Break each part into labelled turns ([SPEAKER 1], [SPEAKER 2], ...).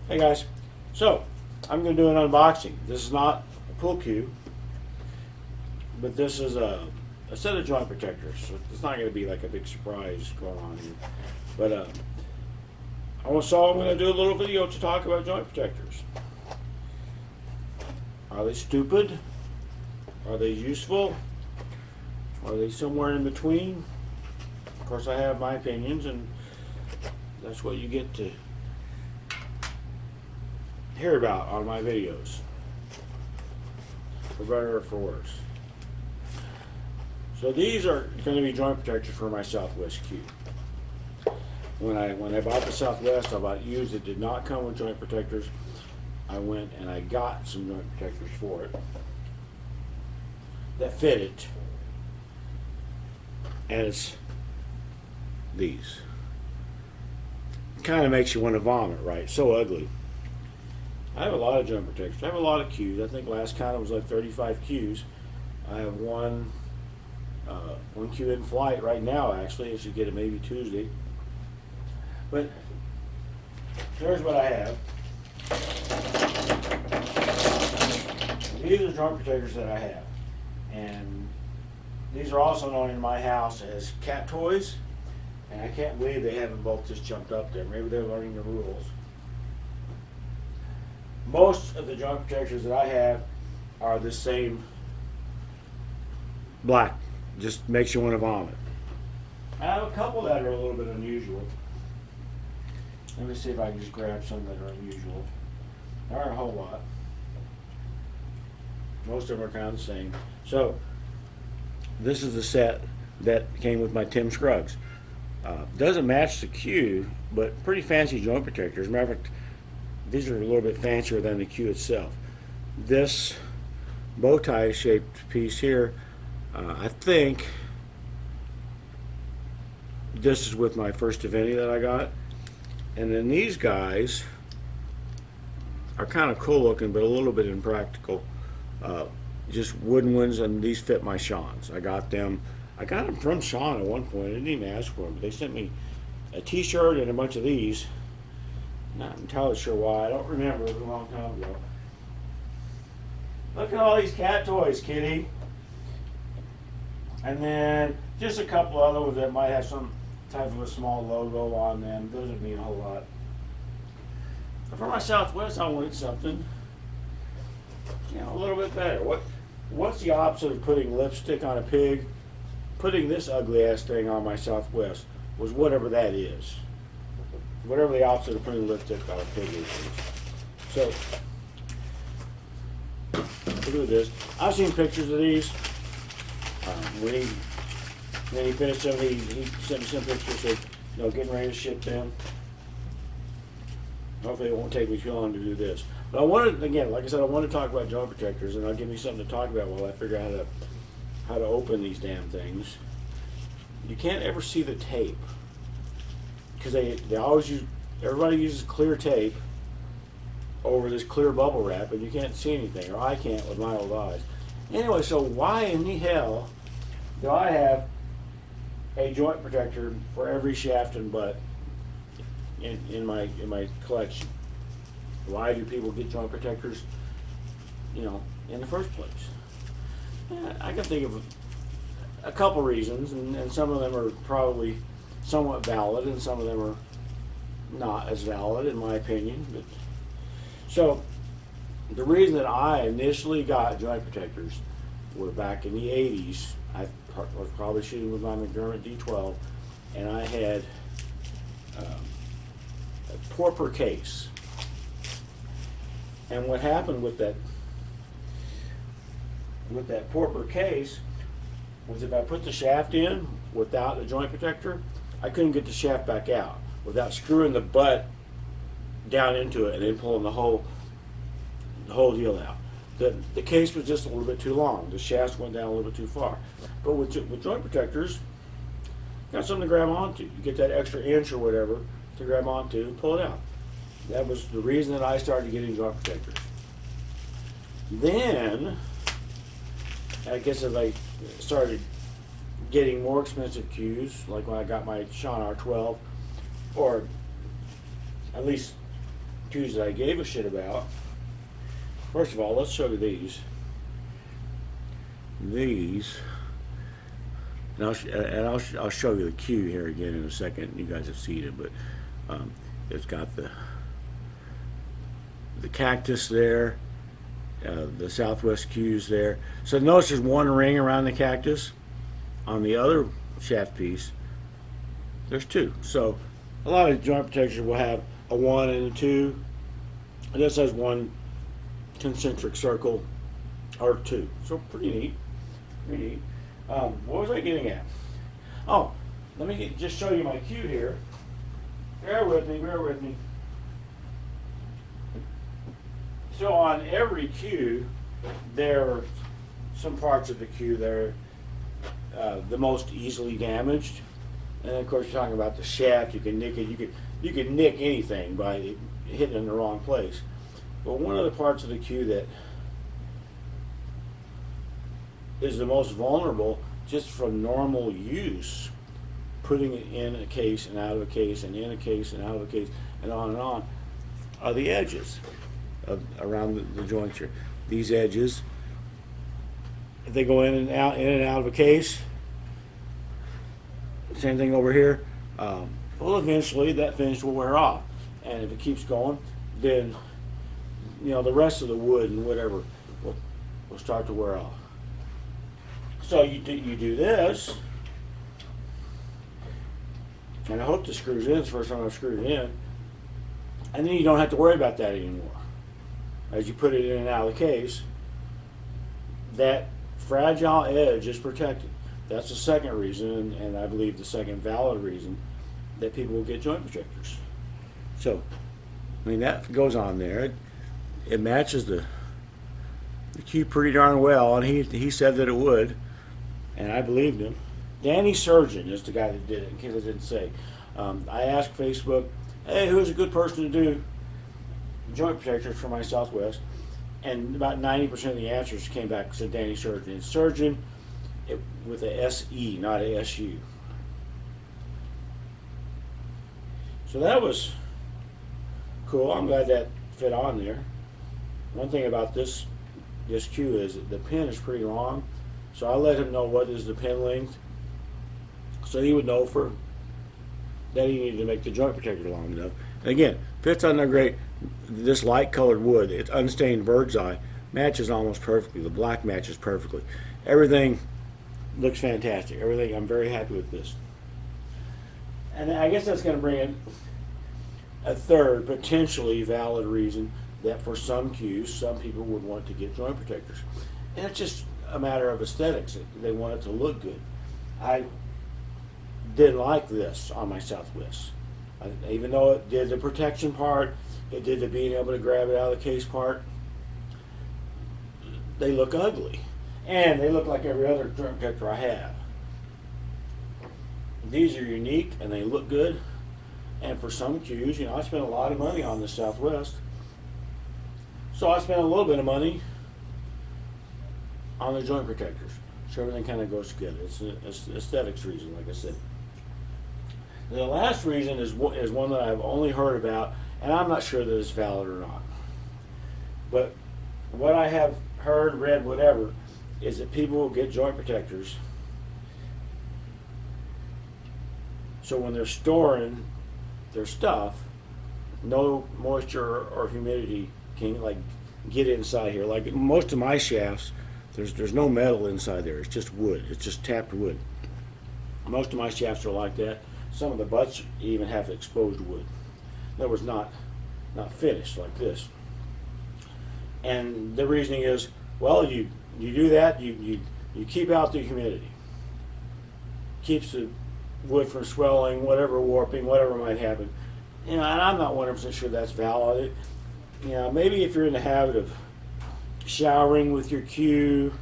[SPEAKER 1] Hey guys, so I'm going to do an unboxing. This is not a pull cue, but this is a set of joint protectors. So it's not going to be like a big surprise going on here. But I'm going to do a little video to talk about joint protectors. Are they stupid? Are they useful? Are they somewhere in between? Of course, I have my opinions, and that's what you get to hear about on my videos, for better or for worse. So these are going to be joint protectors for my Southwest Q. When I bought the Southwest, I bought used. It did not come with joint protectors. I went and I got some joint protectors for it that fit it, and it's these. Kind of makes you want to vomit, right? So ugly. I have a lot of joint protectors. I have a lot of Qs. I think last count it was like 35 Qs. I have one Q in flight right now, actually. I should get it maybe Tuesday. But here's what I have. These are joint protectors that I have. And these are also known in my house as cat toys. And I can't believe they haven't both just jumped up there. Maybe they're learning the rules. Most of the joint protectors that I have are the same black. Just makes you want to vomit. I have a couple that are a little bit unusual. Let me see if I can just grab some that are unusual. There aren't a whole lot. Most of them are kind of the same. So, this is the set that came with my Tim Scruggs. Doesn't match the Q, but pretty fancy joint protectors. Matter of fact, these are a little bit fancier than the Q itself. This bow tie shaped piece here, I think this is with my first Divinity that I got. And then these guys are kind of cool looking, but a little bit impractical. Just wooden ones, and these fit my Sean's. I got them from Sean at one point. I didn't even ask for them, but they sent me a t-shirt and a bunch of these. Not entirely sure why. I don't remember. It was a long time ago. Look at all these cat toys, kitty. And then just a couple other ones that might have some type of a small logo on them. Doesn't mean a whole lot. But for my Southwest, I wanted something, a little bit better. What's the opposite of putting lipstick on a pig? Putting this ugly ass thing on my Southwest was whatever that is. Whatever the opposite of putting lipstick on a pig is. So, look at this. I've seen pictures of these. When he finished them, he sent me some pictures of, getting ready to ship them. Hopefully it won't take me too long to do this. But I wanted, again, like I said, I want to talk about joint protectors, and that'll give me something to talk about while I figure out how to open these damn things. You can't ever see the tape, because they always everybody uses clear tape over this clear bubble wrap, and you can't see anything, or I can't with my old eyes. Anyway, so why in the hell do I have a joint protector for every shaft and butt in my collection? Why do people get joint protectors, in the first place? I can think of a couple reasons, and some of them are probably somewhat valid, and some of them are not as valid, in my opinion. But so, the reason that I initially got joint protectors were back in the 80s. I was probably shooting with my McDermott D12, and I had a Porper case. And what happened with that Porper case was if I put the shaft in without the joint protector, I couldn't get the shaft back out without screwing the butt down into it and then pulling the whole deal out. The case was just a little bit too long. The shafts went down a little bit too far. But with joint protectors, you got something to grab onto. You get that extra inch or whatever to grab onto and pull it out. That was the reason that I started getting joint protectors. Then, I guess as I started getting more expensive Qs, like when I got my Sean R12, or at least cues that I gave a shit about. First of all, let's show you these. And I'll show you the cue here again in a second. You guys have seen it, but it's got the cactus there, the Southwest cues there. So notice there's one ring around the cactus. On the other shaft piece, there's two. So a lot of joint protectors will have a 1 and a 2. And this has one concentric circle or 2. So pretty neat. Pretty neat. What was I getting at? Oh, let me just show you my cue here. Bear with me, bear with me. So on every cue, there are some parts of the cue that are the most easily damaged. And of course, you're talking about the shaft. You can nick it. You can nick anything by hitting in the wrong place. But one of the parts of the cue that is the most vulnerable, just from normal use, putting it in a case and out of a case and in a case and out of a case and on, are the edges around the jointure. These edges, if they go in and out of a case, same thing over here. Well, eventually that finish will wear off, and if it keeps going, then the rest of the wood and whatever will start to wear off. So you do this, and I hope this screws in. It's the first time I've screwed it in, and then you don't have to worry about that anymore. As you put it in and out of the case, that fragile edge is protected. That's the second reason, and I believe the second valid reason that people will get joint protectors. So, I mean, that goes on there. It matches the cue pretty darn well, and he said that it would, and I believed him. Danny Surgeon is the guy that did it, in case I didn't say. I asked Facebook, hey, who's a good person to do joint protectors for my Southwest? And about 90% of the answers came back and said Danny Surgeon. And Surgeon with a S-E, not a S-U. So that was cool. I'm glad that fit on there. One thing about this cue is that the pin is pretty long, so I let him know what is the pin length, so he would know that he needed to make the joint protector long enough. And again, fits on there great. This light colored wood, it's unstained bird's eye, matches almost perfectly. The black matches perfectly. Everything looks fantastic. Everything, I'm very happy with this. And I guess that's going to bring in a third potentially valid reason that for some cues, some people would want to get joint protectors. And it's just a matter of aesthetics. They want it to look good. I didn't like this on my Southwest. Even though it did the protection part, it did the being able to grab it out of the case part, they look ugly. And they look like every other joint protector I have. These are unique and they look good. And for some cues, I spent a lot of money on the Southwest. So I spent a little bit of money on the joint protectors. So everything kind of goes together. It's an aesthetics reason, like I said. The last reason is one that I've only heard about, and I'm not sure that it's valid or not. But what I have heard, read, whatever, is that people will get joint protectors so when they're storing their stuff, no moisture or humidity can get inside here. Like most of my shafts, there's no metal inside there. It's just wood. It's just tapped wood. Most of my shafts are like that. Some of the butts even have exposed wood. That was not finished like this. And the reasoning is, well, you do that, you keep out the humidity. Keeps the wood from swelling, whatever warping, whatever might happen. And I'm not 100% sure that's valid. Maybe if you're in the habit of showering with your cue,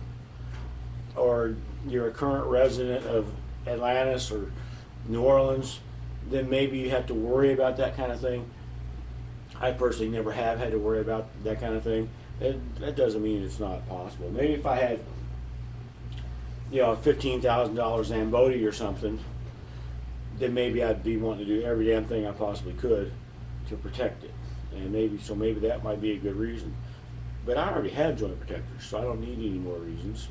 [SPEAKER 1] or you're a current resident of Atlantis or New Orleans, then maybe you have to worry about that kind of thing. I personally never have had to worry about that kind of thing. That doesn't mean it's not possible. Maybe if I had, a $15,000 Zamboni or something, then maybe I'd be wanting to do every damn thing I possibly could to protect it. and maybe that might be a good reason. But I already have joint protectors, so I don't need any more reasons.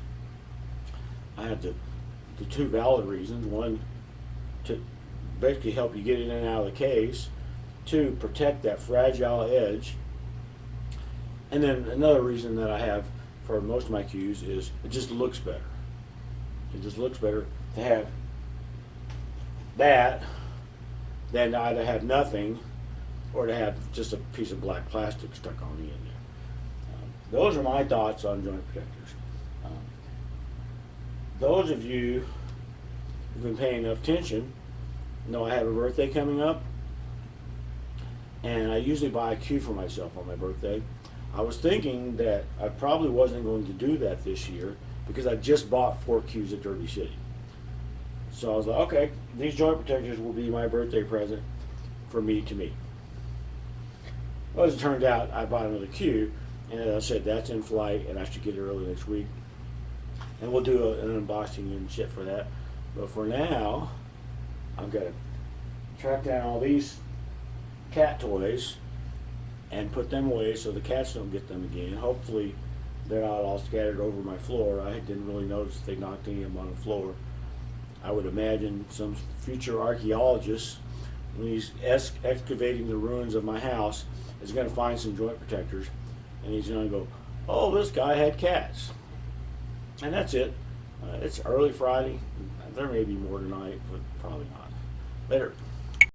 [SPEAKER 1] I have the two valid reasons. One, to basically help you get in and out of the case. Two, protect that fragile edge. And then another reason that I have for most of my cues is it just looks better. It just looks better to have that than to either have nothing or to have just a piece of black plastic stuck on the end there. Those are my thoughts on joint protectors. Those of you who've been paying enough attention know I have a birthday coming up, and I usually buy a cue for myself on my birthday. I was thinking that I probably wasn't going to do that this year because I just bought 4 cues at Derby City. So I was like, okay, these joint protectors will be my birthday present for me to me. Well, as it turned out, I bought another cue, and as I said, that's in flight, and I should get it early next week. And we'll do an unboxing and shit for that. But for now, I've got to track down all these cat toys and put them away so the cats don't get them again. Hopefully they're not all scattered over my floor. I didn't really notice if they knocked any of them on the floor. I would imagine some future archaeologist, when he's excavating the ruins of my house, is going to find some joint protectors, and he's going to go, oh, this guy had cats. And that's it. It's early Friday. There may be more tonight, but probably not. Later.